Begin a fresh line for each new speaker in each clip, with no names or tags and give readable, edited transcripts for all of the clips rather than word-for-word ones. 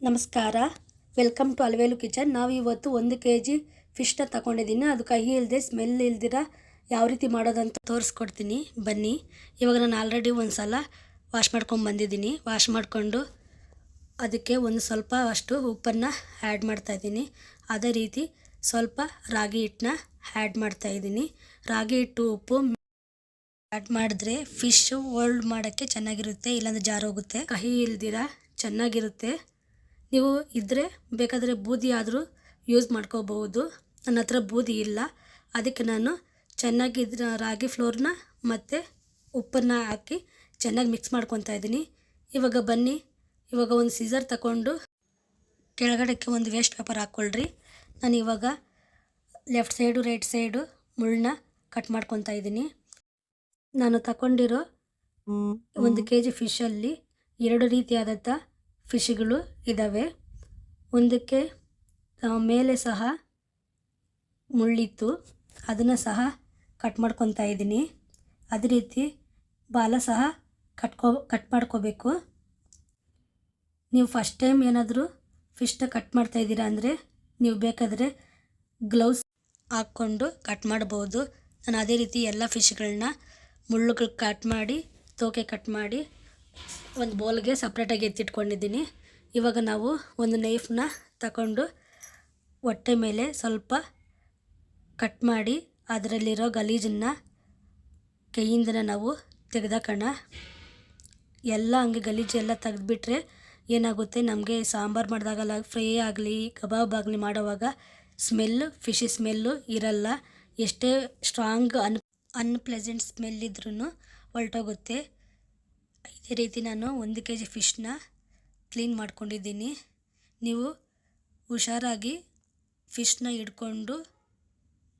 ನಮಸ್ಕಾರ, welcome to ಅಲವೇಲು kitchen. ನಾವು ಇವತ್ತು 1 kg ಫಿಶ್ನ ತಗೊಂಡಿದ್ದೀನಿ. ಅದು ಕಹಿ ಇಲ್ಲದೆ ಸ್ಮೆಲ್ ಇಲ್ದಿರ ಯಾವ ರೀತಿ ಮಾಡೋದಂತ ತೋರಿಸ್ಕೊಡ್ತೀನಿ ಬನ್ನಿ. ಇವಾಗ ನಾನು ಆಲ್ರೆಡಿ ಒಂದು ಸಲ ವಾಶ್ ಮಾಡ್ಕೊಂಡು ಬಂದಿದ್ದೀನಿ. ವಾಶ್ ಮಾಡಿಕೊಂಡು ಅದಕ್ಕೆ ಒಂದು ಸ್ವಲ್ಪ ಅಷ್ಟು ಉಪ್ಪನ್ನು ಆ್ಯಡ್ ಮಾಡ್ತಾಯಿದ್ದೀನಿ. ಅದೇ ರೀತಿ ಸ್ವಲ್ಪ ರಾಗಿ ಹಿಟ್ಟನ್ನ ಆ್ಯಡ್ ಮಾಡ್ತಾಯಿದ್ದೀನಿ. ರಾಗಿ ಹಿಟ್ಟು ಉಪ್ಪು ಆ್ಯಡ್ ಮಾಡಿದ್ರೆ ಫಿಶ್ ಹೋಲ್ಡ್ ಮಾಡೋಕ್ಕೆ ಚೆನ್ನಾಗಿರುತ್ತೆ, ಇಲ್ಲಾಂದರೆ ಜಾರೋಗುತ್ತೆ. ಕಹಿ ಇಲ್ದಿರ ಚೆನ್ನಾಗಿರುತ್ತೆ. ನೀವು ಇದ್ದರೆ ಬೇಕಾದರೆ ಬೂದಿ ಆದರೂ ಯೂಸ್ ಮಾಡ್ಕೋಬಹುದು. ನನ್ನ ಹತ್ರ ಬೂದಿ ಇಲ್ಲ, ಅದಕ್ಕೆ ನಾನು ಚೆನ್ನಾಗಿ ರಾಗಿ ಫ್ಲೋರ್ನ ಮತ್ತು ಉಪ್ಪನ್ನು ಹಾಕಿ ಚೆನ್ನಾಗಿ ಮಿಕ್ಸ್ ಮಾಡ್ಕೊತಾ ಇದ್ದೀನಿ. ಇವಾಗ ಬನ್ನಿ, ಇವಾಗ ಒಂದು ಸೀಸರ್ ತಗೊಂಡು ಕೆಳಗಡೆಕ್ಕೆ ಒಂದು ವೇಸ್ಟ್ ಪೇಪರ್ ಹಾಕ್ಕೊಳ್ರಿ. ನಾನು ಇವಾಗ ಲೆಫ್ಟ್ ಸೈಡು ರೈಟ್ ಸೈಡು ಮುಳ್ಳನ್ನ ಕಟ್ ಮಾಡ್ಕೊತಾ ಇದ್ದೀನಿ. ನಾನು ತಗೊಂಡಿರೋ 1 kg ಫಿಶಲ್ಲಿ 2 ರೀತಿಯಾದಂಥ ಫಿಶ್ಗಳು ಇದ್ದಾವೆ. ಒಂದಕ್ಕೆ ಮೇಲೆ ಸಹ ಮುಳ್ಳಿತ್ತು, ಅದನ್ನು ಸಹ ಕಟ್ ಮಾಡ್ಕೊತಾ ಇದ್ದೀನಿ. ಅದೇ ರೀತಿ ಬಾಲ ಸಹ ಕಟ್ ಮಾಡ್ಕೋಬೇಕು. ನೀವು ಫಸ್ಟ್ ಟೈಮ್ ಏನಾದರೂ ಫಿಶ್ನ ಕಟ್ ಮಾಡ್ತಾಯಿದ್ದೀರಾ ಅಂದರೆ ನೀವು ಬೇಕಾದರೆ ಗ್ಲೌಸ್ ಹಾಕ್ಕೊಂಡು ಕಟ್ ಮಾಡ್ಬೋದು. ನಾನು ಅದೇ ರೀತಿ ಎಲ್ಲ ಫಿಶ್ಗಳನ್ನ ಮುಳ್ಳುಗಳು ಕಟ್ ಮಾಡಿ ತೋಕೆ ಕಟ್ ಮಾಡಿ ಒಂದು ಬೌಲ್ಗೆ ಸಪ್ರೇಟಾಗಿ ಎತ್ತಿಟ್ಕೊಂಡಿದ್ದೀನಿ. ಇವಾಗ ನಾವು ಒಂದು ನೈಫ್ನ ತಗೊಂಡು ಹೊಟ್ಟೆ ಮೇಲೆ ಸ್ವಲ್ಪ ಕಟ್ ಮಾಡಿ ಅದರಲ್ಲಿರೋ ಗಲೀಜನ್ನು ಕೈಯಿಂದನೇ ನಾವು ತೆಗೆದಾಕೋಣ. ಎಲ್ಲ ಹಂಗೆ ಗಲೀಜೆಲ್ಲ ತೆಗೆದುಬಿಟ್ರೆ ಏನಾಗುತ್ತೆ, ನಮಗೆ ಸಾಂಬಾರು ಮಾಡಿದಾಗಲ್ಲ, ಫ್ರೈ ಆಗಲಿ ಕಬಾಬ್ ಆಗಲಿ ಮಾಡೋವಾಗ ಫಿಶಿ ಸ್ಮೆಲ್ಲು ಇರಲ್ಲ. ಎಷ್ಟೇ ಸ್ಟ್ರಾಂಗ್ ಅನ್ಪ್ಲೆಸೆಂಟ್ ಸ್ಮೆಲ್ ಇದ್ರೂ ಹೊರಟೋಗುತ್ತೆ. ಇದೇ ರೀತಿ ನಾನು 1 kg ಫಿಶ್ನ ಕ್ಲೀನ್ ಮಾಡ್ಕೊಂಡಿದ್ದೀನಿ. ನೀವು ಹುಷಾರಾಗಿ ಫಿಶ್ನ ಹಿಡ್ಕೊಂಡು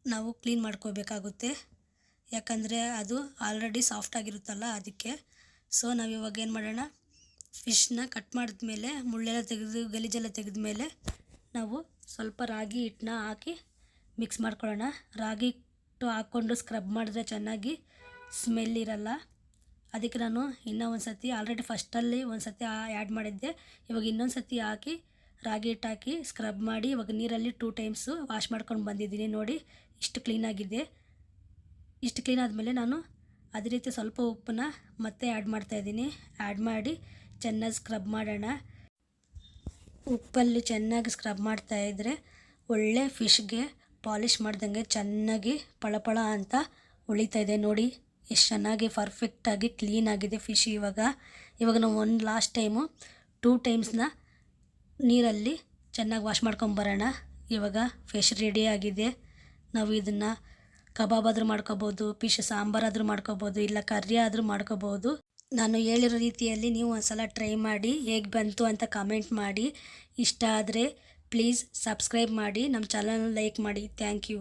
ನಾವು ಕ್ಲೀನ್ ಮಾಡ್ಕೋಬೇಕಾಗುತ್ತೆ, ಯಾಕಂದರೆ ಅದು ಆಲ್ರೆಡಿ ಸಾಫ್ಟಾಗಿರುತ್ತಲ್ಲ ಅದಕ್ಕೆ. ಸೊ ನಾವಿವಾಗ ಏನು ಮಾಡೋಣ, ಫಿಶ್ನ ಕಟ್ ಮಾಡಿದ್ಮೇಲೆ ಮುಳ್ಳೆಲ್ಲ ತೆಗೆದು ಗಲೀಜೆಲ್ಲ ತೆಗೆದ್ಮೇಲೆ ನಾವು ಸ್ವಲ್ಪ ರಾಗಿ ಹಿಟ್ಟನ್ನ ಹಾಕಿ ಮಿಕ್ಸ್ ಮಾಡ್ಕೊಳ್ಳೋಣ. ರಾಗಿ ಹಿಟ್ಟು ಹಾಕ್ಕೊಂಡು ಸ್ಕ್ರಬ್ ಮಾಡಿದ್ರೆ ಚೆನ್ನಾಗಿ ಸ್ಮೆಲ್ ಇರಲ್ಲ. ಅದಕ್ಕೆ ನಾನು ಇನ್ನೂ ಒಂದು ಸತಿ ಆಲ್ರೆಡಿ ಫಸ್ಟಲ್ಲಿ ಒಂದು ಸತಿ ಆ್ಯಡ್ ಮಾಡಿದ್ದೆ. ಇವಾಗ ಇನ್ನೊಂದು ಸತಿ ಹಾಕಿ ರಾಗಿ ಹಿಟ್ಟು ಹಾಕಿ ಸ್ಕ್ರಬ್ ಮಾಡಿ ಇವಾಗ ನೀರಲ್ಲಿ 2 times ವಾಶ್ ಮಾಡ್ಕೊಂಡು ಬಂದಿದ್ದೀನಿ. ನೋಡಿ ಇಷ್ಟು ಕ್ಲೀನಾಗಿದೆ. ಇಷ್ಟು ಕ್ಲೀನ್ ಆದಮೇಲೆ ನಾನು ಅದೇ ರೀತಿ ಸ್ವಲ್ಪ ಉಪ್ಪನ್ನ ಮತ್ತೆ ಆ್ಯಡ್ ಮಾಡ್ತಾಯಿದ್ದೀನಿ. ಆ್ಯಡ್ ಮಾಡಿ ಚೆನ್ನಾಗಿ ಸ್ಕ್ರಬ್ ಮಾಡೋಣ. ಉಪ್ಪಲ್ಲಿ ಚೆನ್ನಾಗಿ ಸ್ಕ್ರಬ್ ಮಾಡ್ತಾಯಿದ್ರೆ ಒಳ್ಳೆ ಫಿಶ್ಗೆ ಪಾಲಿಷ್ ಮಾಡ್ದಂಗೆ ಚೆನ್ನಾಗಿ ಪಳಪಳ ಅಂತ ಉಳಿತಾಯಿದೆ. ನೋಡಿ ಎಷ್ಟು ಚೆನ್ನಾಗಿ ಪರ್ಫೆಕ್ಟಾಗಿ ಕ್ಲೀನಾಗಿದೆ ಫಿಶ್. ಇವಾಗ ನಾವು ಒಂದು ಲಾಸ್ಟ್ ಟೈಮು 2 timesನ ನೀರಲ್ಲಿ ಚೆನ್ನಾಗಿ ವಾಶ್ ಮಾಡ್ಕೊಂಬರೋಣ. ಇವಾಗ ಫಿಶ್ ರೆಡಿ ಆಗಿದೆ. ನಾವು ಇದನ್ನು ಕಬಾಬ್ ಆದರೂ ಮಾಡ್ಕೋಬೋದು, ಫಿಶ್ ಸಾಂಬಾರಾದರೂ ಮಾಡ್ಕೋಬೋದು, ಇಲ್ಲ ಕರ್ರಿ ಆದರೂ ಮಾಡ್ಕೋಬೋದು. ನಾನು ಹೇಳಿರೋ ರೀತಿಯಲ್ಲಿ ನೀವು ಒಂದು ಸಲ ಟ್ರೈ ಮಾಡಿ ಹೇಗೆ ಬಂತು ಅಂತ ಕಮೆಂಟ್ ಮಾಡಿ. ಇಷ್ಟ ಆದರೆ ಪ್ಲೀಸ್ ಸಬ್ಸ್ಕ್ರೈಬ್ ಮಾಡಿ, ನಮ್ಮ ಚಾನಲ್ನ ಲೈಕ್ ಮಾಡಿ. Thank you.